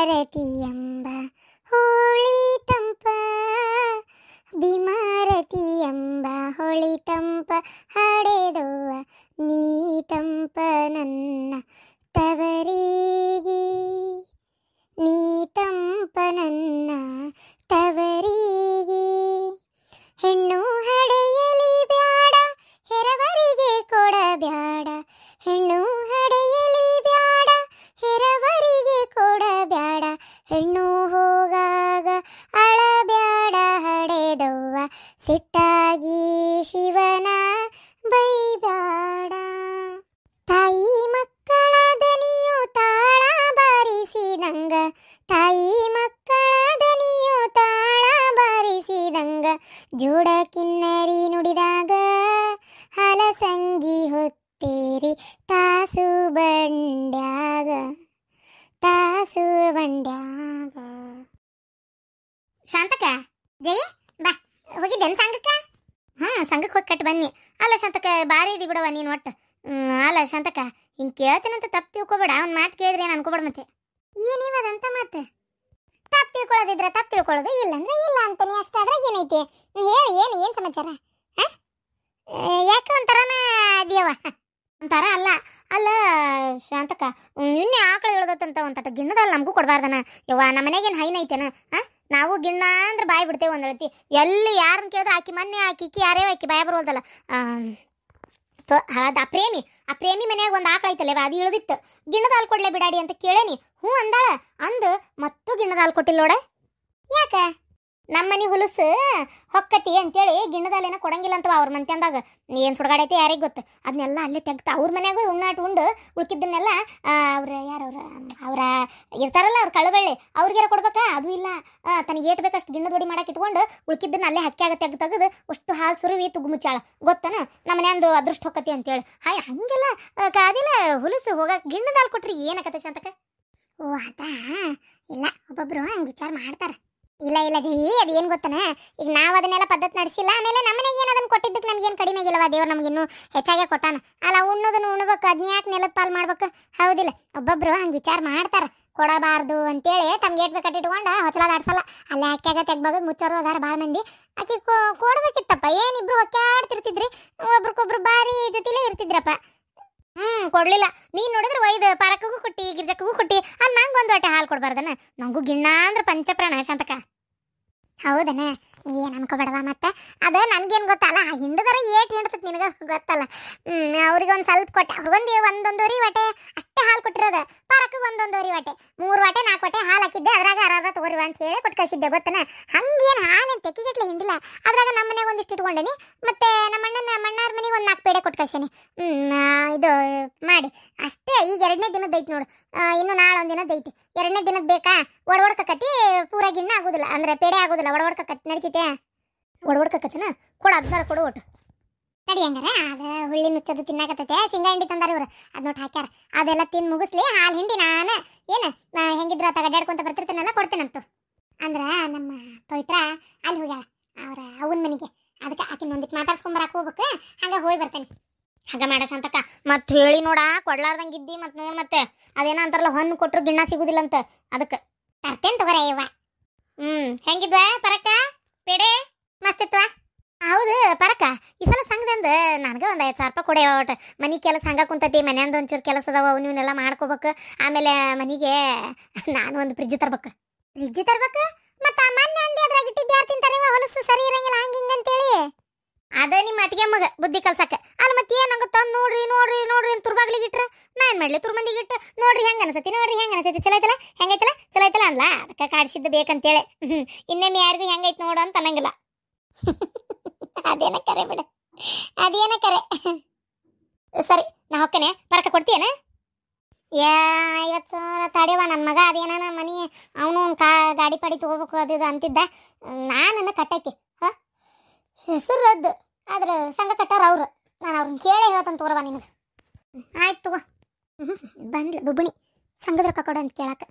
ಭೀಮಾರತಿ ಎಂಬ ಹೋಳಿ ತಂಪ, ಭೀಮಾರತಿ ಎಂಬ ಹೋಳಿ ತಂಪ ಹಡೆದೋವ ನೀ ತಂಪ ನನ್ನ ತವರಿಗೆ, ನೀ ತಂಪ ನನ್ನ ತವರಿಗೆ. ಹೆಣ್ಣು ಹಡೆಯಲಿ ಬ್ಯಾಡ ಹೆರವರಿಗೆ ಕೊಡಬ್ಯಾಡ, ಹೆಣ್ಣು ಹಡೆಯಲಿ ಬ್ಯಾಡ ಹೆರವರಿಗೆ ಕೊಡಬ್ಯಾಡ, ಹೆಣ್ಣು ಹೋಗಾಗ ಅಳಬ್ಯಾಡ ಹಡೆದವ್ವ ಸಿಟ್ಟಾಗಿ ಶಿವನ ಬೈಬ್ಯಾಡ. ತಾಯಿ ಮಕ್ಕಳ ದನಿಯು ತಾಳ ಬಾರಿಸಿದಂಗ, ತಾಯಿ ಮಕ್ಕಳ ದನಿಯು ತಾಳ ಬಾರಿಸಿದಂಗ, ಜೋಡ ಕಿನ್ನರಿ ನುಡಿದಾಗ ಹಲಸಂಗಿ ಹೊತ್ತೇರಿ ತಾಸು ಬಂಡ್ಯಾಗ, ತಾಸು ಬಂಡ್ಯಾಗ. ಶಾಂತಕ ಜಯ ಬಾ, ಹೋಗಿದ್ದೇನು ಸಂಘಕ್ಕ? ಸಂಘಕ್ಕೆ ಹೋಗಿ ಕಟ್ಟು ಬನ್ನಿ. ಅಲ್ಲ ಶಾಂತಕ, ಬಾರಿ ಇದಿ ಬಿಡವ ನೀನು ಒಟ್ಟು. ಅಲ್ಲ ಶಾಂತಕ, ಹಿಂಗೆ ಕೇಳ್ತೀನಂತ ತಪ್ಪು ತಿಳ್ಕೊಬೇಡ. ಅವ್ನ ಮಾತು ಕೇಳಿದ್ರೆ ಏನು ಅನ್ಕೋಬೇಡ. ಮತ್ತೆ ಏನಿವದಂತ ಮಾತು? ತಪ್ಪು ತಿಳ್ಕೊಳ್ಳೋದಿದ್ರೆ ತಪ್ಪು ತಿಳ್ಕೊಳ್ಳೋದು, ಇಲ್ಲಂದ್ರೆ ಇಲ್ಲ ಅಂತಾನೆ ಅಷ್ಟೇ. ಅದ್ರಾಗ ಏನೈತಿ ಹೇಳಿ, ಏನು ಸಮಾಚಾರ? ಯಾಕೆ ಒಂಥರನ ಅದಿಯವ? ಒಂಥರ ಅಲ್ಲ ಅಲ್ಲ ಶಾಂತಕ, ನಿನ್ನೆ ಆಕಳ ಇಳ್ದತ್ತಂತ ಒಂತಟ ಗಿಣ್ಣದಲ್ಲಿ ನಮಗೂ ಕೊಡಬಾರ್ದನ ಯವ್ವ. ನಮ್ಮ ಮನೆಗೇನು ಹೈನ ಐತೇನ? ನಾವು ಗಿಣ್ಣ ಅಂದ್ರೆ ಬಾಯಿ ಬಿಡ್ತೇವೆ ಒಂದಳತಿ. ಎಲ್ಲಿ ಯಾರನ್ನ ಕೇಳಿದ್ರೆ ಆಕಿ ಮೊನ್ನೆ ಆಕಿ ಯಾರೇ ಆಕಿ ಬಾಯ ಬರೋದಲ್ಲ. ಆ ಪ್ರೇಮಿ ಮನ್ಯಾಗ ಒಂದು ಆಕಳ ಐತಲ್ಲ, ಅದು ಇಳಿದಿತ್ತು. ಗಿಣ್ಣದ ಹಾಲು ಕೊಡ್ಲೇ ಬಿಡಾಡಿ ಅಂತ ಕೇಳೇನಿ. ಹ್ಞೂ ಅಂದಾಳ. ಅಂದು ಮತ್ತು ಗಿಣ್ಣದ ಹಾಲು ಕೊಟ್ಟಿಲ್ಲ ನೋಡ. ಯಾಕ? ನಮ್ಮನೆ ಹುಲಸು ಹೊಕ್ಕತಿ ಅಂತೇಳಿ ಗಿಣ್ಣದಾಲೇನ ಕೊಡಂಗಿಲ್ಲ ಅಂತವ ಅವ್ರ ಮಂತ್ಯಂದಾಗ. ಏನು ಸುಡಗಾಡೈತಿ ಯಾರಿಗೆ ಗೊತ್ತು. ಅದನ್ನೆಲ್ಲ ಅಲ್ಲೇ ತೆಗ್ತಾ ಅವ್ರ ಮನ್ಯಾಗ ಉಣ್ಣಾಟ ಉಂಡು ಉಳ್ಕಿದ್ದನ್ನೆಲ್ಲ ಅವ್ರ ಇರ್ತಾರಲ್ಲ ಅವ್ರ ಕಳಬಳ್ಳಿ ಅವ್ರಿಗಾರ ಕೊಡ್ಬೇಕಾ? ಅದು ಇಲ್ಲ. ತನಗೆ ಏಟ್ ಬೇಕಷ್ಟು ಗಿಣ್ಣದ ಹೊಡಿ ಮಾಡಕ್ಕೆ ಇಟ್ಕೊಂಡು ಉಳ್ಕಿದ್ದನ್ನ ಅಲ್ಲೇ ಹಕ್ಕಿಯಾಗ ತೆಗೆದು ಅಷ್ಟು ಹಾಲು ಸುರುವಿ ತುಗು ಮುಚ್ಚಾಳ. ಗೊತ್ತನ ನಮ್ಮ ಮನೆಯಂದು ಅದೃಷ್ಟ ಹೊಕ್ಕತಿ ಅಂತೇಳಿ. ಹಂಗೆಲ್ಲ ಅದಿಲ್ಲ. ಹುಲಸು ಹೋಗಕ್ಕೆ ಗಿಣ್ಣದ ಹಾಲು ಕೊಟ್ರಿ ಏನಾಗತ್ತೆ ಶಾಂತಕ? ಓ ಅದಾ? ಇಲ್ಲ, ಒಬ್ಬೊಬ್ರು ಹಂಗೆ ವಿಚಾರ ಮಾಡ್ತಾರೆ. ಇಲ್ಲ ಜಿ, ಅದೇನು ಗೊತ್ತನ, ಈಗ ನಾವು ಅದನ್ನೆಲ್ಲ ಪದ್ಧತಿ ನಡೆಸಿಲ್ಲ. ಆಮೇಲೆ ನಮ್ಮನೆಗೆ ಏನು ಅದನ್ನು ಕೊಟ್ಟಿದ್ದಕ್ಕೆ ನಮ್ಗೇನು ಕಡಿಮೆ ಆಗಿಲ್ಲವ. ದೇವ್ರು ನಮಗಿನ್ನೂ ಹೆಚ್ಚಾಗೆ ಕೊಟ್ಟಾನ ಅಲ್ಲ. ಉಣ್ಣೋದನ್ನು ಉಣ್ಬೇಕು, ಅದನ್ನ ಯಾಕೆ ನೆಲದ ಪಾಲು ಮಾಡ್ಬೇಕು? ಹೌದಿಲ್ಲ? ಒಬ್ಬೊಬ್ರು ಹಂಗೆ ವಿಚಾರ ಮಾಡ್ತಾರೆ. ಕೊಡಬಾರ್ದು ಅಂತೇಳಿ ತಮ್ಗೆ ಏಟ್ ಬೇಕು ಇಟ್ಕೊಂಡು ಹೊಚ್ಚಲಾದಾಡ್ಸಲ್ಲ. ಅಲ್ಲೇ ಅಕ್ಕಿಯಾಗ ತೆಗ್ಬೋದು ಮುಚ್ಚೋರು ಅದಾರ ಭಾಳ ಮಂದಿ. ಆಕೆ ಕೊಡ್ಬೇಕಿತ್ತಪ್ಪ. ಏನಿಬ್ರು ಹೊಕ್ಕಾಡ್ತಿರ್ತಿದ್ರಿ, ಒಬ್ರಿಗೊಬ್ರು ಬಾರಿ ಜೊತೆಲೇ ಇರ್ತಿದ್ರಪ್ಪ. ಕೊಡ್ಲಿಲ್ಲ. ನೀನು ನೋಡಿದ್ರೆ ಒಯ್ದು ಪಾರಕ್ಕಗೂ ಕೊಟ್ಟಿ, ಗಿರ್ಜಕ್ಕಗೂ ಕೊಟ್ಟಿ. ಅಲ್ಲಿ ನಂಗೆ ಒಂದು ಹೊಟ್ಟೆ ಹಾಲು ಕೊಡ್ಬಾರ್ದನ? ನಂಗೂ ಗಿಣ್ಣ ಅಂದ್ರೆ ಪಂಚಪ್ರಾಣ ಶಾಂತಕ. ಹೌದನ? ಏನು ಅನ್ಕೋಬೇಡವ. ಮತ್ತೆ ಅದು ನನಗೇನು ಗೊತ್ತಲ್ಲ, ಹಿಂಡದರ ಏಟ್ ಹಿಂಡ್ತೈತೆ ನಿನಗೆ ಗೊತ್ತಲ್ಲ. ಅವ್ರಿಗೆ ಒಂದು ಸ್ವಲ್ಪ ಕೊಟ್ಟೆ, ಒಂದೊಂದೂವರೆ ಹೊಟ್ಟೆ ಅಷ್ಟೇ ಹಾಲು ಕೊಟ್ಟಿರೋದು. ಪಾರಕ್ಕಗೆ ಒಂದೊಂದೂವರೆ ಹೊಟ್ಟೆ, 3 ಹೊಟ್ಟೆ 4 ಹೊಟ್ಟೆ ಹಾಲು ಹಾಕಿದ್ದೆ. ಅದ್ರಾಗ ಅರ್ಧ ತಗೋರಿವ ಅಂತ ಹೇಳಿ ಕೊಟ್ಟು ಕಳಿಸಿದ್ದೆ. ಗೊತ್ತನ? ಹಂಗೇನು ಹಾಲೇನು ತೆಕ್ಕಿಗಟ್ಲೆ ಹಿಂಡಿಲ್ಲ. ಅದ್ರಾಗ ನಮ್ಮ ಮನೆಗೆ ಒಂದಿಷ್ಟು ಇಟ್ಕೊಂಡೇನಿ. ಮತ್ತೆ ನಮ್ಮ ಅಣ್ಣಾರ ಮನೆಗೆ ಒಂದು 4 ಪೇಡೆ ಕೊಟ್ಟು ಕಳ್ಸೇನಿ. ಇದು ಮಾಡಿ ಅಷ್ಟೇ. ಈಗ 2ನೇ ದಿನದ ಐತಿ ನೋಡು. ಇನ್ನು ನಾಳೆ ಒಂದು ದಿನದ ಐತಿ. 2ನೇ ದಿನದ ಬೇಕಾ? ಒಡಕತಿ ಪೂರ ಗಿಣ್ಣ ಆಗೋದಿಲ್ಲ, ಅಂದ್ರೆ ಪೇಡೆ ಆಗೋದಿಲ್ಲ. ಒಡಕತಿ ನಡೀತೈತೆ. ಒಡಕತಿನ ಕೊಡು, 16 ಕೊಡು ಒಟ್ಟು. ನಡಿ ಹಂಗಾರ. ಅದು ಹುಳ್ಳಿ ನುಚ್ಚದು ತಿನ್ನಾಕತ್ತೈತೆ. ಶೇಂಗಾ ಹಿಂಡಿ ತಂದಾರ ಇವ್ರು, ಅದು ನೋಟ್ ಹಾಕ್ಯಾರ. ಅದೆಲ್ಲ ತಿಂದು ಮುಗಿಸ್ಲಿ. ಹಾಲು ಹಿಂಡಿ ನಾನು ಹೆಂಗಿದ್ರು ತಗಡ್ಯಾಡ್ಕೊಂತ ಬರ್ತಿರ್ತೇನೆಲ್ಲ ಕೊಡ್ತೇನಂತು. ಅಂದ್ರೆ ನಮ್ಮ ಪವಿತ್ರ ಅಲ್ಲಿ ಹೋಗ್ಯಾಳ ಅವ್ರ ಅವನ ಮನೆಗೆ. ಅದಕ್ಕೆ ಆಕಿನ ಒಂದಿಟ್ಟು ಮಾತಾಡ್ಸ್ಕೊಂಬರಕ್ಕೆ ಹೋಗ್ಬೇಕು. ಹಂಗೆ ಹೋಗಿ ಬರ್ತೇನೆ. ಹಂಗ ಮಾಡ ಶಾಂತಕ್ಕ. ಮತ್ತೆ ಹೇಳಿ ನೋಡ, ಕೊಡ್ಲಾರ್ದಂಗಿದ್ದಿ. ಮತ್ತೆ ನೋಡ್, ಮತ್ತೆ ಅದೇನೋ ಅಂತಾರಲ್ಲ, ಹೊನ್ನು ಕೊಟ್ಟರು ಗಿಣ್ಣ ಸಿಗುದಿಲ್ಲ ಅಂತ. ಅದಕ್ಕೆ ತರ್ತೇನೆ ತಗೋರ ಯವ್ವ. ಹೆಂಗಿದ್ವ ಪರಕ್ಕ? ಪೇಡೆ ಮಸ್ತಿತ್ವ? ಹೌದು ಪರಕ್ಕ, ಈ ಸಲ ಸಂಘದಿಂದ ನನಗೆ ಒಂದು 5,000 ರೂಪಾಯಿ ಕೊಡೆ. ಒಟ್ಟು ಮನೆ ಕೆಲಸ ಹಂಗೆ ಕುಂತೈತಿ. ಮನೆಯಂದು ಒಂಚೂರು ಕೆಲಸ ಅದಾವ, ಅವನ್ನೆಲ್ಲ ಮಾಡ್ಕೋಬೇಕು. ಆಮೇಲೆ ಮನೆಗೆ ನಾನು ಒಂದು ಫ್ರಿಜ್ ತರ್ಬೇಕು. ಮತ್ತು ಮೊನ್ನೆ ಅಂದೆ ಅದ್ರಾಗ ಇಟ್ಟಿದ್ದು ಯಾರು ತಿಂತಾರೆ? ಹೊಲಸು ಸರಿ ಇರಂಗಿಲ್ಲ ಹಂಗೆ ಹಿಂಗೆ ಅಂತೇಳಿ. ಅದ ನಿಮ್ಮ ಅತ್ತಿಗೆ ಮಗ ಬುದ್ಧಿ ಕಲ್ಸಕ್ಕೆ. ಅಲ್ಲಿ ಮತ್ತೆ ಏನಂಗ ತಂದು ನೋಡ್ರಿ ಅಂತ ತುರ್ಬಾಗ್ಲಿಗೆ ಇಟ್ರೆ ನಾ ಏನು ಮಾಡಲಿ? ತುರ್ಮಂದಿಗೆ ಇಟ್ಟು ನೋಡ್ರಿ ಹೆಂಗೆ ಅನಿಸತಿ, ಚಲೋ ಐತಲ್ಲ, ಹೆಂಗೈತಲ್ಲ ಅನ್ಲ. ಅದಕ್ಕೆ ಕಾಡಿಸಿದ್ದು ಬೇಕಂತೇಳಿ. ಇನ್ನೊಮ್ಮೆ ಯಾರಿಗೂ ಹೆಂಗೈತೆ ನೋಡು ಅಂತ ಅನ್ನಂಗಿಲ್ಲ. ಅದೇನ ಕರೆ ಬಿಡ, ಅದೇನ ಕರೆ. ಸರಿ, ನಾ ಹೊಕ್ಕನೆ. ಪರಕ ಕೊಡ್ತೀಯನ? 50,000 ತಡೆವ. ನನ್ನ ಮಗ ಅದೇನ ಮನಿ ಅವನು ಗಾಡಿ ಪಾಡಿ ತಗೋಬೇಕು ಅದು ಅಂತಿದ್ದ. ನಾನು ಕಟ್ಟಾಕಿ ಹೆಸರು ರದ್ದು ಆದ್ರೆ ಸಂಘ ಕಟ್ಟಾರ ಅವ್ರು. ನಾನು ಅವ್ರನ್ನ ಕೇಳೇ ಹೇಳ್ತಾನೆ ತೋರವ ನಿನಗೆ. ಆಯ್ತು ತಗೋ. ಬಂದ್ಲ ಬುಬ್ಬಣಿ ಸಂಘದ ರೊಕ್ಕ ಕೊಡು ಅಂತ ಕೇಳಕ್ಕೆ.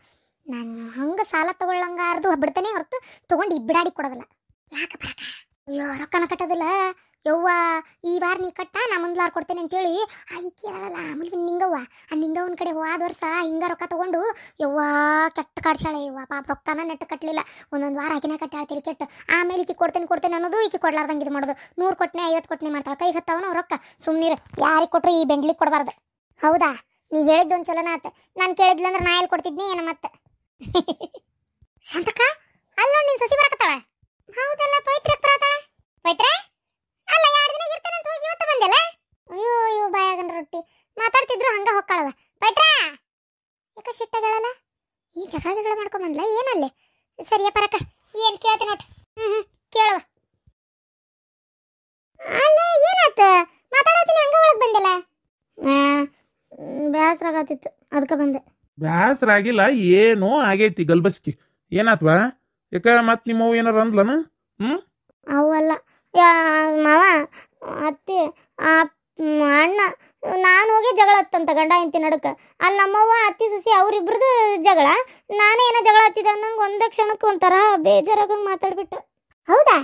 ನಾನು ಹಂಗೆ ಸಾಲ ತಗೊಳ್ಳಂಗಾರ್ದು ಬಿಡ್ತಾನೆ ಹೊರತು ತೊಗೊಂಡು ಇಬ್ಬಿಡಾಡಿ ಕೊಡೋದಿಲ್ಲ. ಯಾಕೆ ಬರಕ? ಅಯ್ಯೋ ರೊಕ್ಕನ ಕಟ್ಟೋದಿಲ್ಲ. ಯವ್ವ ಈ ವಾರ ನೀ ಕಟ್ಟ ನಾ ಮುಂದ್ಲಾರ್ ಕೊಡ್ತೇನೆ ಅಂತೇಳಿ ಈಕಿ ಅದಳಲ್ಲ ಆಮೇಲೆ ನಿಂಗವ್ವ ಆ ನಿಂಗವ್ವನ ಕಡೆ ಹೋದ ವರ್ಷ ಹಿಂಗ ರೊಕ್ಕ ತಗೊಂಡು ಯವ್ವ ಕೆಟ್ಟ ಕಾಡ್ಸಾಳೆ ಯವ್ವ ಪಾಪ ರೊಕ್ಕನ ನೆಟ್ಟು ಕಟ್ಟಲಿಲ್ಲ ಒಂದೊಂದು ವಾರ ಆಕಿನ ಕಟ್ಟಾಳ್ತೀರಿ ಕೆಟ್ಟ ಆಮೇಲೆ ಈಕಿ ಕೊಡ್ತೇನೆ ಅನ್ನೋದು ಈಕಿ ಕೊಡ್ಲಾರ್ದಂಗೆ ಇದು ಮಾಡೋದು 100 ಕೊಟ್ಟನೆ 50 ಕೊಟ್ಟನೆ ಮಾಡ್ತಾಳೆ ಕೈ ಹತ್ತವನ ರೊಕ್ಕ ಸುಮ್ಮನಿರು ಯಾರಿಗೆ ಕೊಟ್ಟರು ಈ ಬೆಂಡ್ಲಿಗೆ ಕೊಡಬಾರ್ದು ಹೌದಾ ನೀ ಹೇಳಿದ್ದು ಒಂದು ಚಲೋನ ಆತ ನಾನು ಕೇಳಿದ್ಲಂದ್ರೆ ನಾ ಎಲ್ಲಿ ಕೊಡ್ತಿದ್ನಿ ಏನ ಮತ್ತೆ ಶಾಂತಕ್ಕ ಅಲ್ಲ ನಿನ್ ಸಸಿ ಬರಕತ್ತಾಳ ಹೌದಲ್ಲ ಪವಿತ್ರ ಬರತಾಳ ಪವಿತ್ರ ಅಲ್ಲ 2 ದಿನ ಇರ್ತಾನೆ ಅಂತ ಹೋಗಿ ಇವತ್ತು ಬಂದೆಲ್ಲ ಅಯ್ಯೋ ಬಾಯಾಗನ ರೊಟ್ಟಿ ಮಾತಾಡ್ತಿದ್ರು ಹಂಗ ಹೊಕ್ಕಾಳವ ಪವಿತ್ರ ಯಾಕ ಸಿಟ್ಟಾಗಳಲ್ಲ ಈ ಜಗಳ ಮಾಡ್ಕೊಂಡ್ ಬಂದ್ಲ ಏನಲ್ಲೇ ಸರಿಯ ಪರಕ ಏನ್ ಕೇಳ್ತೆ ನೋಟ್ ಕೇಳವ ಅಲ್ಲ ಏನಾತ ಮಾತಾಡತೀನಿ ಹಂಗ ಒಳಗ್ ಬಂದೆಲ್ಲ ಬ್ಯಾಸರ ಆಗತ್ತಿತ್ತು ಅದಕ್ಕೆ ಬಂದೆ ಬ್ಯಾಸರ ಆಗಿಲ್ಲ ಏನೋ ಆಗೈತಿ ಗಲ್ಬಸ್ಕಿ ಏನಾತ್ವಾ ಯಾಕ ಮತ್ ನಿಮ್ಮವ್ ಏನಾರ ಅಂದ್ಲನ ಅವಲ್ಲ ಮಾವ ಅತ್ತಿ ಅಣ್ಣ ನಾನು ಹೋಗಿ ಜಗಳ ಹತ್ತಂತ ಗಂಡ ಹೆಂಡತಿ ನಡಕ ಅಲ್ಲಿ ನಮ್ಮವ್ವ ಅತ್ತಿ ಸೊಸಿ ಅವ್ರಿಬ್ರದ್ದು ಜಗಳ ನಾನೇ ಏನೋ ಜಗಳ ಹಚ್ಚಿದೆ ಅನ್ನಂಗೆ ಒಂದೇ ಕ್ಷಣಕ್ಕೆ ಒಂಥರ ಬೇಜಾರಾಗಂಗೆ ಮಾತಾಡ್ಬಿಟ್ಟು ಹೌದಾ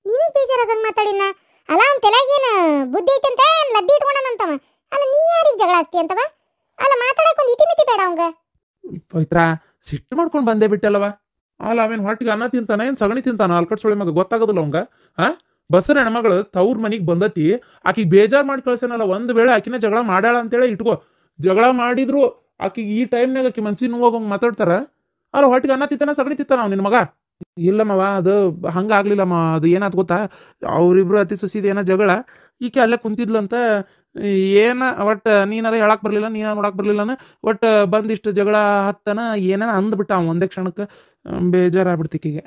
ನೀನು ಬೇಜಾರಾಗಂಗೆ ಮಾತಾಡಿನ ಅಲ್ಲ ಅವ್ನ ತಲೆಗೇನು ಬುದ್ಧಿ ಐತಂತ ಲದ್ದಿ ಇಟ್ಕೊಂಡನಂತವ ಅಲ್ಲ ನೀ ಯಾರಿಗೆ ಜಗಳ ಹಚ್ತಿ ಅಂತವ ಅಲ್ಲ ಮಾತಾಡಕ್ಕೆ ಒಂದು ಇತಿಮಿತಿ ಬೇಡ ಅವಂಗ ಪವಿತ್ರ ಸಿಟ್ಟು ಮಾಡ್ಕೊಂಡು ಬಂದೇ ಬಿಟ್ಟಲ್ಲವ ಅಲ್ಲ ಅವೇನು ಹೊಟ್ಟಿಗೆ ಅನ್ನ ತಿಂತಾನ ಏನು ಸಗಣಿ ತಿಂತಾನ ಅಲ್ಕಟ್ ಸೊಳಿ ಮಗ ಗೊತ್ತಾಗೋದಿಲ್ಲ ಅವಂಗ ಬಸರ ಹೆಣ್ಮಗಳು ತವ್ರ ಮನಿಗೆ ಬಂದತಿ ಆಕಿಗೆ ಬೇಜಾರು ಮಾಡಿ ಕಳ್ಸೇನಲ್ಲ ಒಂದು ವೇಳೆ ಆಕಿನ ಜಗಳ ಮಾಡ್ಯಾಳ ಅಂತೇಳಿ ಇಟ್ಕೋ ಜಗಳ ಮಾಡಿದ್ರು ಆಕಿಗೆ ಈ ಟೈಮ್ನಾಗ ಆಕಿ ಮನ್ಸಿಗೆ ನೋವಾಗಂಗೆ ಮಾತಾಡ್ತಾರ ಅಲ್ಲ ಹೊಟ್ಟಿಗೆ ಅನ್ನ ತಿಂತಾನ ಸಗಣಿ ತಿಂತಾನ ಅವ್ನು ನಿನ್ನ ಮಗ ಇಲ್ಲಮ್ಮವ ಅದು ಹಂಗಾಗ್ಲಿಲ್ಲಮ್ಮ ಅದು ಏನಾದ್ ಗೊತ್ತಾ ಅವ್ರಿಬ್ರು ಅತಿ ಸೊಸಿದ ಏನೋ ಜಗಳ ಈಕೆ ಅಲ್ಲೇ ಕುಂತಿದ್ಲಂತ ಏನ ಒಟ್ಟು ನೀನಾರ ಹೇಳಕ್ ಬರ್ಲಿಲ್ಲ ನೀನ ನೋಡಕ್ ಬರ್ಲಿಲ್ಲನ ಒಟ್ಟು ಬಂದಿಷ್ಟು ಜಗಳ ಹತ್ತನ ಏನಾರ ಅಂದ್ಬಿಟ್ಟ ಅವ ಒಂದೇ ಕ್ಷಣಕ್ಕೆ ಬೇಜಾರಾಗ್ಬಿಡ್ತಿಕ್ಕಿಗೆ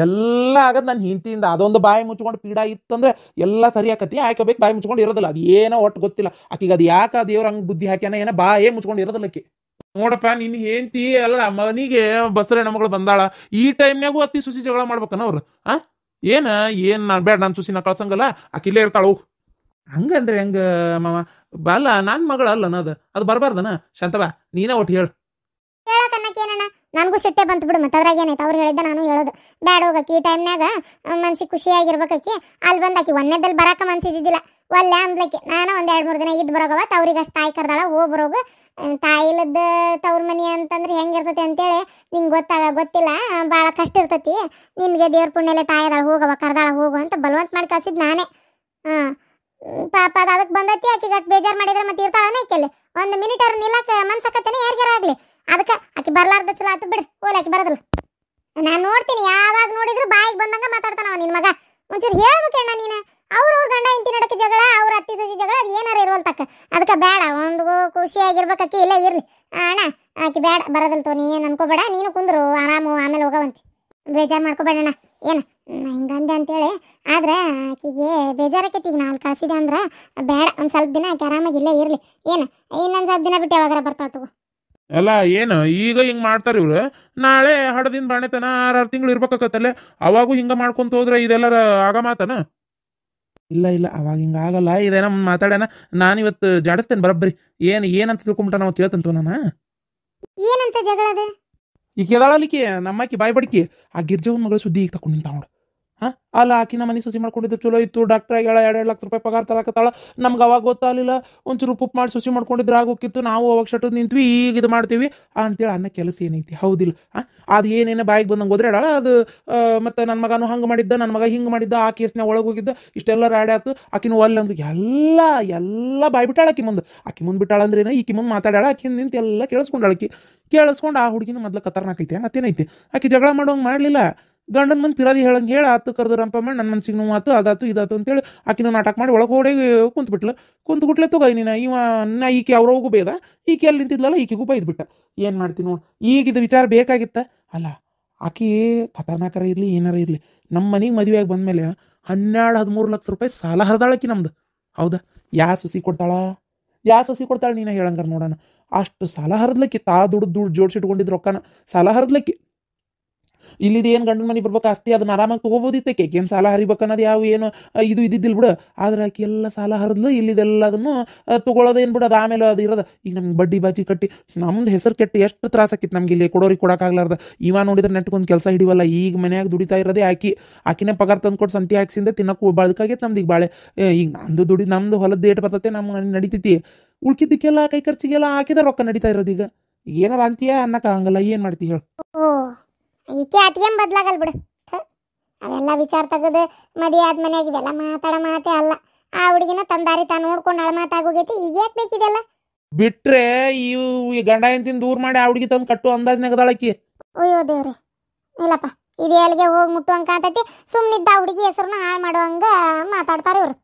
ಎಲ್ಲ ಆಗದ್ ನನ್ನ ಹಿಂತಿಯಿಂದ ಅದೊಂದು ಬಾಯಿ ಮುಚ್ಕೊಂಡು ಪೀಡ ಇತ್ತಂದ್ರೆ ಎಲ್ಲ ಸರಿ ಆಕತಿ ಆಯ್ಕೋಬೇಕು ಬಾಯಿ ಮುಚ್ಕೊಂಡು ಇರೋದಿಲ್ಲ ಅದು ಏನೋ ಒಟ್ಟು ಗೊತ್ತಿಲ್ಲ ಆಕಿಗೆ ಅದು ಯಾಕೆ ದೇವ್ರ ಹಂಗೆ ಬುದ್ಧಿ ಹಾಕ್ಯಾನ ಏನೋ ಬಾಯೇ ಮುಚ್ಕೊಂಡು ಇರೋದಿಲ್ಲಕ್ಕೆ ನೋಡಪ್ಪ ನಿನ್ ಹೆಂಡತಿ ಅಲ್ಲ ಮನಿಗೆ ಬಸರ ಹೆಣ್ಮಗಳು ಬಂದಾಳ ಈ ಟೈಮ್ನಾಗೂ ಅತ್ತಿ ಸುಸಿ ಜಗಳ ಮಾಡ್ಬೇಕನ ಅವ್ರು ಏನ್ ನಾನು ಬೇಡ ನಾನು ಸುಸಿನ ಕಳ್ಸಂಗಲ್ಲ ಆಕಿಲ್ಲೇ ಇರ್ತಾಳು ಹಂಗಂದ್ರೆ ಹೆಂಗ ಮಾವ ಬಲ್ಲ ನನ್ನ ಮಗಳ ಅಲ್ಲ ಅದು ಬರಬಾರ್ದನ ಶಾಂತವ ನೀನೇ ಒಟ್ಟು ಹೇಳು ಹೇಳಕನ್ನಕೇನಣ್ಣ ನನಗೂ ಸಿಟ್ಟೆ ಬಂತು ಬಿಡು ಮತ್ತೆ ಅದ್ರಾಗ ಏನೈತೆ ಅವ್ರು ಹೇಳಿದ್ದ ನಾನು ಹೇಳೋದು ಬ್ಯಾಡ ಹೋಗಕ್ಕೆ ಈ ಟೈಮ್ನಾಗ ಮನ್ಸಿಗೆ ಖುಷಿಯಾಗಿರ್ಬೇಕಿ ಅಲ್ಲಿ ಬಂದಾಕಿ ಒಂದೇದಲ್ಲಿ ಬರಾಕ ಮನ್ಸಿದ್ದಿದ್ದಿಲ್ಲ ಒಲ್ಲೆ ಅಂದ್ಲಕ್ಕೆ ನಾನು ಒಂದು 2-3 ದಿನ ಇದ್ದು ಬರೋಗವ ಅವ್ರಿಗೆ ಅಷ್ಟು ತಾಯಿ ಕರ್ದಾಳ ಹೋಗ್ಬರೋಗ ತಾಯಿ ಇಲ್ಲದ ತವ್ರ ಮನಿ ಅಂತಂದ್ರೆ ಹೆಂಗಿರ್ತತಿ ಅಂತೇಳಿ ನಿಂಗೆ ಗೊತ್ತಿಲ್ಲ ಭಾಳ ಕಷ್ಟ ಇರ್ತತಿ ನಿನಗೆ ದೇವ್ರ ಪುಣ್ಯಲೆ ತಾಯಿ ಅದಾಳ ಹೋಗವ ಕರ್ದಾಳ ಹೋಗು ಅಂತ ಬಲವಂತ ಮಾಡಿ ಕಳ್ಸಿದ್ ನಾನೇ ಪಾಪ ಅದು ಅದಕ್ಕೆ ಬಂದೈತಿ ಆಕಿಗೆ ಅಷ್ಟು ಬೇಜಾರು ಮಾಡಿದ್ರೆ ಮತ್ತೆ ಇರ್ತಾಳನ ಈಕೆಲ್ಲಿ 1 ಮಿನಿಟ್ ಅವ್ರು ನಿಲ್ಲಕ್ಕೆ ಮನ್ಸಕತ್ತೇನೆ ಯಾರಿಗಾರ ಆಗಲಿ ಅದಕ್ಕೆ ಆಕಿ ಬರ್ಲಾರ್ದ ಚಲೋ ಆತು ಬಿಡು ಓಲ್ ಆಕಿ ಬರೋದಿಲ್ಲ ನಾನು ನೋಡ್ತೀನಿ ಯಾವಾಗ ನೋಡಿದ್ರು ಬಾಯಿಗೆ ಬಂದಂಗ ಮಾತಾಡ್ತಾನವ ನಿನ್ನ ಮಗ ಒಂಚೂರು ಹೇಳ್ಬೇಕಣ್ಣ ನೀನು ಅವ್ರ ಗಂಡ ಹೆಂಡತಿ ನಡಕ್ಕೆ ಜಗಳ ಅವ್ರ ಅತ್ತಿ ಸೊಸಿ ಜಗಳ ಅದು ಏನಾರ ಇರುವಲ್ತಕ್ಕ ಅದಕ್ಕೆ ಬೇಡ ಒಂದು ಖುಷಿಯಾಗಿರ್ಬೇಕು ಆಕಿ ಇಲ್ಲೇ ಇರ್ಲಿ ಅಣ್ಣ ಆಕಿ ಬೇಡ ಬರೋದಿಲ್ಲ ತೋ ನೀ ಏನು ಅನ್ಕೋಬೇಡ ನೀನು ಕುಂದ್ರು ಆರಾಮು ಆಮೇಲೆ ಹೋಗವಂತೆ ಬೇಜಾರು ಮಾಡ್ಕೋಬೇಡಣ್ಣ ಏನು ಹಿಂಗಂದೆ ಅಂತೇಳಿ ಆದ್ರೆ ಆಕಿಗೆ ಬೇಜಾರಾಕೈತಿ ಈಗ ನಾನು ಕಳ್ಸಿದೆ ಅಂದ್ರೆ ಬೇಡ ಒಂದು ಸ್ವಲ್ಪ ದಿನ ಆಕೆ ಆರಾಮಾಗಿ ಇಲ್ಲೇ ಇರಲಿ ಏನು ಇನ್ನೊಂದು ಸ್ವಲ್ಪ ದಿನ ಬಿಟ್ಟು ಯಾವಾಗಾರ ಬರ್ತಾಳೆ ತಗೋ ಅಲ್ಲ ಏನು ಈಗ ಹಿಂಗೆ ಮಾಡ್ತಾರೆ ಇವ್ರು ನಾಳೆ ಹಡದಿಂದ ಬಾಣೆತನ 6 ತಿಂಗಳು ಇರ್ಬೇಕಾಕತ್ತಲ್ಲೇ ಅವಾಗೂ ಹಿಂಗೆ ಮಾಡ್ಕೊಂತ ಹೋದ್ರೆ ಇದೆಲ್ಲರ ಆಗ ಮಾತನ ಇಲ್ಲ ಅವಾಗ ಹಿಂಗೆ ಆಗಲ್ಲ ಇದೇನ ಮಾತಾಡ್ಯಾನ ನಾನು ಇವತ್ತು ಜಾಡಿಸ್ತೇನೆ ಬರಬ್ಬರಿ ಏನಂತ ತಿಳ್ಕೊಂಬಿಟ್ಟ ನಾವು ಕೇಳ್ತಂತು ನಾನು ಏನಂತ ಜಗಳದ ಈಗ ಕೆದಾಳಲಿಕ್ಕೆ ನಮ್ಮಕ್ಕಿ ಬಾಯಿ ಬಡ್ಕಿ ಆ ಗಿರ್ಜವನ್ ಮಗಳು ಸುದ್ದಿ ಈಗ ತಗೊಂಡು ನಿಂತ ನೋಡು ಅಲ್ಲ ಆಕಿನ ಮನೆ ಸೊಸಿ ಮಾಡ್ಕೊಂಡಿದ್ದು ಚಲೋ ಇತ್ತು ಡಾಕ್ಟರ್ ಆಗಿ 2 ಲಕ್ಷ ರೂಪಾಯಿ ಪಗಾರ ತರಕತ್ತಾಳ ನಮ್ಗೆ ಅವಾಗ ಗೊತ್ತಾಗಲಿಲ್ಲ ಒಂಚೂರು ಉಪ್ಪು ಮಾಡಿ ಸೊಸಿ ಮಾಡ್ಕೊಂಡಿದ್ರೆ ಆಗೋಕಿತ್ತು ನಾವು ಅವಾಗ ಶಟದ್ ನಿಂತ್ವಿ ಈಗ ಇದು ಮಾಡ್ತೀವಿ ಅಂತೇಳಿ ಅನ್ನೋ ಕೆಲಸ ಏನೈತಿ ಹೌದಿಲ್ಲ ಅದು ಏನೇನೋ ಬಾಯಿಗೆ ಬಂದಂಗೆ ಓದ್ರಾಡಲ್ಲ ಅದು ಮತ್ತು ನನ್ನ ಮಗನೂ ಹಂಗೆ ಮಾಡಿದ್ದ ನನ್ನ ಮಗ ಹಿಂಗೆ ಮಾಡಿದ್ದ ಆ ಕೇಸ್ನ ಒಳಗೆ ಹೋಗಿದ್ದ ಇಷ್ಟೆಲ್ಲ ರಾಡಿ ಆಯ್ತು ಆಕಿನ ಒಲ್ಲೆ ಅಂದು ಎಲ್ಲ ಬಾಯಿ ಬಿಟ್ಟಾಳ ಆಕಿ ಮುಂದೆ ಬಿಟ್ಟಾಳಂದ್ರೇನ ಈಕಿ ಮುಂದೆ ಮಾತಾಡ್ಯಾಳ ಆಕಿ ನಿಂತು ಎಲ್ಲ ಕೇಳಿಸ್ಕೊಂಡಾಳ ಕೇಳಿಸ್ಕೊಂಡು ಆ ಹುಡುಗಿನ ಮೊದ್ಲು ಕತ್ತರ್ನಾಕೈತೆ ಮತ್ತೇನೈತಿ ಆಕಿ ಜಗಳ ಮಾಡೋಂಗೆ ಮಾಡಲಿಲ್ಲ ಗಂಡನ ಮುಂದೆ ಪಿರಾದಿ ಹೇಳಂಗೆ ಹೇಳಿ ಆತು ಕರೆದ್ರಂಪ ಮಾಡಿ ನನ್ನ ಮನ್ಸಿಗೆ ನೋವು ಆತು ಅದಾತು ಇದಾತು ಅಂತೇಳಿ ಆಕಿನ ನಾಟಕ ಮಾಡಿ ಒಳಗೆ ಹೊಡೆ ಕುಂತ್ಬಿಟ್ಲೆ ತಗೋ ನೀನು ನಾ ಈಕೆ ಅವ್ರೋಗೂ ಬೇದ ಈಕೆ ಎಲ್ಲಿ ನಿಂತಿದ್ಲಲ್ಲ ಈಕೆಗೂ ಬೈದ್ಬಿಟ್ಟ ಏನು ಮಾಡ್ತೀನಿ ನೋಡಿ ಈಗ ಇದು ವಿಚಾರ ಬೇಕಾಗಿತ್ತ ಅಲ್ಲ ಆಕಿ ಖತರ್ನಾಕರ ಇರಲಿ ಏನಾರ ಇರಲಿ ನಮ್ಮ ಮನೆಗೆ ಮದುವೆಯಾಗಿ ಬಂದಮೇಲೆ 12-13 ಲಕ್ಷ ರೂಪಾಯಿ ಸಾಲ ಹರಿದಾಳಕಿ ನಮ್ದು ಹೌದಾ ಯಾ ಸೊಸಿ ಕೊಡ್ತಾಳ ನೀನು ಹೇಳಂಗಾರ ನೋಡೋಣ ಅಷ್ಟು ಸಾಲ ಹರಿದ್ಲಕ್ಕಿ ದುಡ್ಡು ಜೋಡಿಸಿಟ್ಕೊಂಡಿದ್ದು ರೊಕ್ಕನ ಸಾಲ ಹರಿದ್ಲಕ್ಕಿ ಇಲ್ಲಿದ ಏನು ಗಂಡನ ಮನೆ ಬರ್ಬೇಕು ಆಸ್ತಿ ಅದನ್ನ ಆರಾಮಾಗಿ ತೊಗೋಬೋದಿತ್ತೆ ಕೇಕೇನು ಸಾಲ ಹರಿಬೇಕು ಅನ್ನೋದು ಯಾವ ಏನು ಇದು ಇದ್ದಿದ್ದಿಲ್ಲ ಬಿಡು. ಆದ್ರೆ ಆಕೆ ಎಲ್ಲ ಸಾಲ ಹರಿದ್ಲು ಇಲ್ಲಿದೆಲ್ಲದನ್ನು ತೊಗೊಳೋದೇನು ಬಿಡು, ಅದು ಆಮೇಲೆ ಅದು ಇರೋದು. ಈಗ ನಮ್ಗೆ ಬಡ್ಡಿ ಬಾಜಿ ಕಟ್ಟಿ ನಮ್ದು ಹೆಸರು ಕೆಟ್ಟು ಎಷ್ಟು ತ್ರಾಸ ಆಕಿತ್ತು ನಮ್ಗೆ ಇಲ್ಲಿ ಕೊಡೋರಿಗೆ ಕೊಡೋಕ್ಕಾಗ್ಲಾರ್ದ. ಇವ ನೋಡಿದ್ರೆ ನೆಟ್ಗೊಂದು ಕೆಲಸ ಹಿಡಿವಲ್ಲ, ಈಗ ಮನ್ಯಾಗ ದುಡಿತಾ ಇರೋದೇ ಆಕಿನೇ ಪಗಾರ ತಂದು ಕೊಟ್ಟು ಸಂತಿ ಹಾಕ್ಸಿಂದ ತಿನ್ನಕ್ಕೆ ಬಳ್ಕಾಗೈತೆ ನಮ್ದು ಈಗ ಬಾಳೆ. ಈಗ ನಮ್ದು ಹೊಲದ ಏಟ್ ಬರ್ತೈತೆ ನಮ್ಗೆ ನಡೀತೈತಿ. ಉಳ್ಕಿದ್ದಕ್ಕೆಲ್ಲ ಕೈ ಖರ್ಚಿಗೆಲ್ಲ ಹಾಕಿದ ರೊಕ್ಕ ನಡೀತಾ ಇರೋದು. ಈಗ ಏನಾರ ಅಂತೀಯ ಅನ್ನಕ್ಕೆ ಆಗಲ್ಲ, ಏನು ಮಾಡ್ತಿ ಹೇಳು. ಓ ಈಕೆ ಅತಿಗೇನು ಬದ್ಲಾಗಲ್ ಬಿಡು. ಅವೆಲ್ಲ ವಿಚಾರ ತೆಗೆದು ಮದುವೆ ಆದ ಮನ್ಯಾಗ ಇವೆಲ್ಲ ಮಾತಾಡೋ ಮಾತೇ ಅಲ್ಲ. ಆ ಹುಡುಗಿನ ತಂದಾರಿ ತಾನು ನೋಡ್ಕೊಂಡು ಅಳ ಮಾತಾಗೋಗೈತಿ. ಈಗ ಯಾಕೆ ಬೇಕಿದೆಲ್ಲ ಬಿಟ್ರೆ ಈ ಗಂಡ ಹೆಂಡತಿನ ದೂರ ಮಾಡಿ ಆ ಹುಡುಗಿ ತಂದು ಕಟ್ಟು ಅಂದಾಜ್ನಾಗ ಅದಾಳಕಿ. ಅಯ್ಯೋ ದೇವ್ರೆ, ಇಲ್ಲಪ್ಪ ಇದು ಎಲ್ಲಿಗೆ ಹೋಗಿ ಮುಟ್ಟುವಂಗೆ ಕಾಂತೈತಿ. ಸುಮ್ಮನಿದ್ದ ಹುಡುಗಿ ಹೆಸರನ್ನ ಹಾಳು ಮಾಡುವಂಗ ಮಾತಾಡ್ತಾರೆ ಇವ್ರು.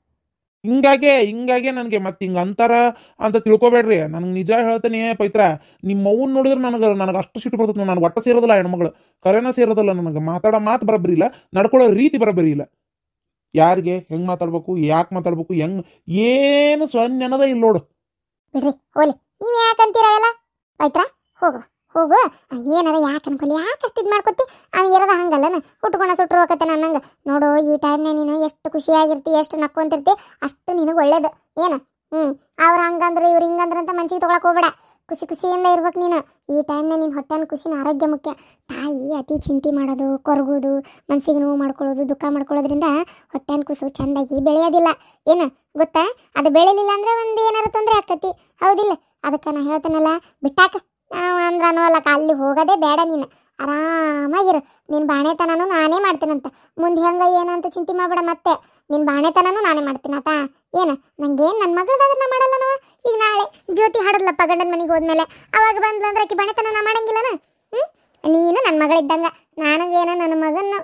ಹಿಂಗಾಗೆ ನನಗೆ ಮತ್ತೆ ಹಿಂಗೆ ಅಂತಾರ ಅಂತ ತಿಳ್ಕೊಬೇಡ್ರಿ. ನನಗೆ ನಿಜ ಹೇಳ್ತೀನಿ ಪವಿತ್ರ, ನಿಮ್ಮ ಅವ್ವನ್ ನೋಡಿದ್ರೆ ನನಗೆ ಅಷ್ಟು ಸಿಟ್ಟು ಬರ್ತದೆ. ನನಗೆ ಒಟ್ಟ ಸೇರೋದಿಲ್ಲ ಹೆಣ್ಮಗಳು, ಕರೆನ ಸೇರೋದಿಲ್ಲ. ನನಗೆ ಮಾತಾಡೋ ಮಾತು ಬರಬರಿ ಇಲ್ಲ, ನಡ್ಕೊಳ್ಳೋ ರೀತಿ ಬರಬರಿ ಇಲ್ಲ. ಯಾರಿಗೆ ಹೆಂಗೆ ಮಾತಾಡ್ಬೇಕು, ಯಾಕೆ ಮಾತಾಡ್ಬೇಕು, ಏನು ಸೊನ್ನೆ ಅನ್ನೋದೇ ಇಲ್ಲ ನೋಡು. ಬಿಡ್ರಿ ಹೋಲಿ, ನೀವು ಯಾಕಂತೀರವೆಲ್ಲ ಪವಿತ್ರ? ಹೋಗು ಹೋಗು, ಏನಾರ ಯಾಕೆ ಅನ್ಕೊಲಿ, ಯಾಕೆ ಅಷ್ಟು ಇದು ಮಾಡ್ಕೊತಿ? ಅವ್ನು ಇರೋದ ಹಂಗಲ್ಲನ, ಹುಟ್ಕೊಣ ಸುಟ್ರು ಹೋಗತ್ತೆ ನನ್ನಂಗೆ. ನೋಡು ಈ ಟೈಮ್ನಾಗ ನೀನು ಎಷ್ಟು ಖುಷಿಯಾಗಿರ್ತಿ, ಎಷ್ಟು ನಕ್ಕೊಂತಿರ್ತಿ, ಅಷ್ಟು ನಿನಗೆ ಒಳ್ಳೇದು. ಏನು ಅವ್ರು ಹಂಗಂದ್ರು ಇವ್ರು ಹಿಂಗಂದ್ರು ಅಂತ ಮನ್ಸಿಗೆ ತೊಗೊಳಕ್ಕೆ ಹೋಗ್ಬೇಡ. ಖುಷಿಯಿಂದ ಇರ್ಬೇಕು ನೀನು. ಈ ಟೈಮ್ನಾಗ ನಿನ್ನ ಹೊಟ್ಟೆನ ಖುಷಿನ ಆರೋಗ್ಯ ಮುಖ್ಯ. ತಾಯಿ ಅತಿ ಚಿಂತೆ ಮಾಡೋದು, ಕೊರಗೋದು, ಮನ್ಸಿಗೆ ನೋವು ಮಾಡ್ಕೊಳ್ಳೋದು, ದುಃಖ ಮಾಡ್ಕೊಳ್ಳೋದ್ರಿಂದ ಹೊಟ್ಟೆನ ಕುಸು ಚೆಂದಾಗಿ ಬೆಳೆಯೋದಿಲ್ಲ. ಏನು ಗೊತ್ತಾ? ಅದು ಬೆಳಿಲಿಲ್ಲ ಅಂದರೆ ಒಂದು ಏನಾರು ತೊಂದರೆ ಆಗ್ತೈತಿ, ಹೌದಿಲ್ಲ? ಅದಕ್ಕೆ ನಾನು ಹೇಳ್ತೇನಲ್ಲ, ಬಿಟ್ಟಾಕ. ನಾವು ಅಂದ್ರೆ ಅನ್ನೋಲ್ಲಕ್ಕ, ಅಲ್ಲಿ ಹೋಗೋದೇ ಬೇಡ. ನೀನು ಆರಾಮಾಗಿರು. ನಿನ್ನ ಬಾಣೆತನೂ ನಾನೇ ಮಾಡ್ತೀನಂತ. ಮುಂದೆ ಹೆಂಗೆ ಏನಂತ ಚಿಂತೆ ಮಾಡಬೇಡ. ಮತ್ತೆ ನಿನ್ನ ಬಾಣೆತನೂ ನಾನೇ ಮಾಡ್ತೀನಿ ಆತಾ. ಏನು ನಂಗೇನು ನನ್ನ ಮಗಳದಾದ್ರೆ ನಾ ಮಾಡಲ್ಲ ನಾವು. ಈಗ ನಾಳೆ ಜ್ಯೋತಿ ಹಾಡದ್ಲಪ್ಪ ಗಂಡನ ಮನೆಗೆ ಹೋದ್ಮೇಲೆ, ಅವಾಗ ಬಂದ್ಲು ಅಂದ್ರೆ ಆಕೆ ಬಾಣೆತನ ನಾ ಮಾಡಂಗಿಲ್ಲನ? ನೀನು ನನ್ನ ಮಗಳಿದ್ದಂಗೆ. ನನಗೇನೋ ನನ್ನ ಮಗನ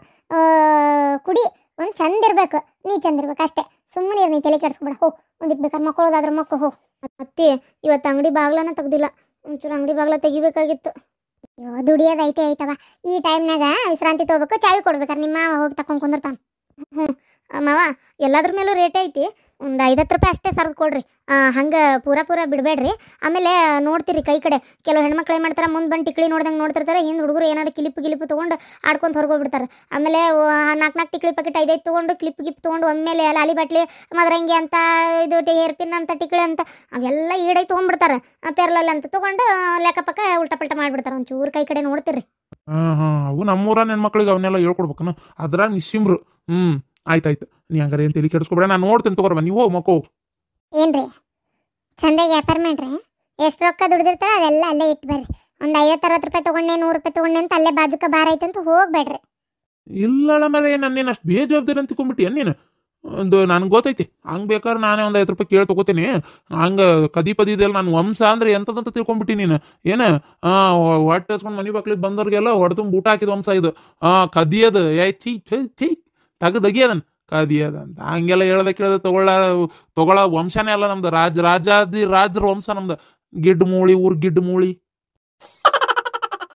ಕುಡಿ ಒಂದು ಚಂದ ಇರಬೇಕು, ನೀ ಚಂದ ಇರ್ಬೇಕು ಅಷ್ಟೇ. ಸುಮ್ಮನೆ ನೀ ತಲೆ ಕೆಡ್ಸ್ಕೊಬೇಡ. ಹೋಗಿ ಒಂದಿಟ್ಟು ಬೇಕಾದ್ರೆ ಮಕ್ಕಳೋದಾದ್ರೆ ಮಕ್ಕಳು ಹೋಗಿ. ಮತ್ತೆ ಇವತ್ತು ಅಂಗಡಿ ಬಾಗ್ಲನ ತೆಗ್ದಿಲ್ಲ, ಒಂಚೂರು ಅಂಗಡಿ ಬಾಗ್ಲ ತೆಗಿಬೇಕಾಗಿತ್ತು. ಅಯ್ಯೋ ದುಡಿಯೋದು ಐತವ. ಈ ಟೈಮ್ನಾಗ ವಿಶ್ರಾಂತಿ ತೊಗೋಬೇಕು, ಚಾವಿ ಕೊಡ್ಬೇಕಾರೆ ನಿಮ್ಮ ಮಾವ ಹೋಗಿ ತಗೊಂಡು ಕುಂದಿರ್ತಾನೆ. ಮಾವ ಎಲ್ಲದ್ರ ಮೇಲೂ ರೇಟ್ ಐತಿ. ಒಂದು 50 ರೂಪಾಯಿ ಅಷ್ಟೇ ಸರ್ದು ಕೊಡ್ರಿ. ಹಂಗೆ ಪೂರ ಬಿಡಬೇಡ್ರಿ. ಆಮೇಲೆ ನೋಡ್ತೀರಿ ಕೈ ಕಡೆ ಕೆಲವು ಹೆಣ್ಮಕ್ಳು ಏನು ಮಾಡ್ತಾರೆ, ಮುಂದೆ ಬಂದು ಟಿಕ್ಳಿ ನೋಡ್ದಂಗೆ ನೋಡ್ತಿರ್ತಾರೆ. ಹಿಂದೆ ಹುಡುಗರು ಏನಾರು ಗಿಲಿಪು ತೊಗೊಂಡು ಆಡ್ಕೊಂಡು ಹೊರಗೋಗ್ಬಿಡ್ತಾರೆ. ಆಮೇಲೆ 4 ಟಿಕ್ಳಿ ಪ್ಯಾಕೆಟ್ 5 ತೊಗೊಂಡು ಗಿಪ್ ತೊಗೊಂಡು ಒಮ್ಮೆಲೆ ಲಾಲಿ ಬಾಟ್ಲಿ ಮದರಂಗಿ ಅಂತ ಇದು ಹೇರ್ ಪಿನ್ ಅಂತ ಟಿಕ್ಳಿ ಅಂತ ಅವೆಲ್ಲ ಈಡೈ ತೊಗೊಂಡ್ಬಿಡ್ತಾರೆ. ಪೆರ್ಲಲ್ಲಿ ಅಂತ ತೊಗೊಂಡು ಲೆಕ್ಕ ಪಕ್ಕ ಉಲ್ಟಾ ಪಲ್ಟ ಮಾಡಿಬಿಡ್ತಾರೆ. ಒಂಚೂರು ಕೈ ಕಡೆ ನೋಡ್ತೀರಿ. ಅವು ನಮ್ಮೂರ ಹೆಣ್ಮಕ್ಳಿಗೆ ಅವನ್ನೆಲ್ಲ ಹೇಳ್ಕೊಡ್ಬೇಕನ, ಅದ್ರಾಗ ನಿಶ್ಚಿಮ್ರು. ಆಯ್ತಾಯ್ತು, ನೀ ಹಂಗಾರೆ ಏನು ತಲೆ ಕೆಡಿಸ್ಕೊಬೇಡ, ನಾನು ನೋಡ್ತೇನೆ ತಗೋರ. ನೀವು ಹೋಗಿ ಮಕ್ಕೋ. ಏನ್ರಿ ಚಂದಾಗಿ ವ್ಯಾಪಾರ ಮಾಡ್ರಿ. ಎಷ್ಟು ರೊಕ್ಕ ದುಡ್ದಿರ್ತಾರೋ ಅದೆಲ್ಲ ಅಲ್ಲೇ ಇಟ್ಟು ಬರ್ರಿ. ಒಂದು 50-60 ರೂಪಾಯಿ ತೊಗೊಂಡೆ, 100 ರೂಪಾಯಿ ತೊಗೊಂಡೆ ಅಂತ ಅಲ್ಲೇ ಬಾಜುಕ ಬಾರ ಐತಂತ ಹೋಗ್ಬೇಡ್ರಿ. ಇಲ್ಲ ಮೇಲೆ ನನ್ನೇನು ಅಷ್ಟು ಬೇಜವಾಬ್ದಾರಿ ಅಂತ ತಿಳ್ಕೊಂಬಿಟ್ಟಿ ನೀನು. ಒಂದು ನನಗೆ ಗೊತ್ತೈತಿ, ಹಂಗೆ ಬೇಕಾದ್ರೆ ನಾನೇ ಒಂದು 5 ರೂಪಾಯಿ ಕೇಳಿ ತೊಗೋತೀನಿ. ಹಂಗೆ ಕದಿ ಪದಿದೆಲ್ಲ ನಾನು ವಂಶ ಅಂದ್ರೆ ಎಂಥದಂತ ತಿಳ್ಕೊಂಬಿಟ್ಟಿ ನೀನು. ಏನು ಹೊಟ್ಟೆ ಹಸ್ಕೊಂಡು ಮನೆ ಬಾಕ್ಲಿಗೆ ಬಂದವ್ರಿಗೆಲ್ಲ ಹೊಡೆದು ಊಟ ಹಾಕಿದ ವಂಶ ಇದು. ಕದಿಯೋದು ಚೀ ತೆಗ್ದಗಿಯದನ್ ಕದಿಯದಂತ ಹಂಗೆಲ್ಲ ಹೇಳ್ದೆ ಕೇಳ್ದೆ ತಗೊಳ್ಳೋ ವಂಶನೇ ಅಲ್ಲ ನಮ್ದು. ರಾಜರ ವಂಶ ನಮ್ದು. ಗಿಡ್ಡ ಮೂಳಿ ಊರ್ ಗಿಡ್ಡ ಮೂಳಿ.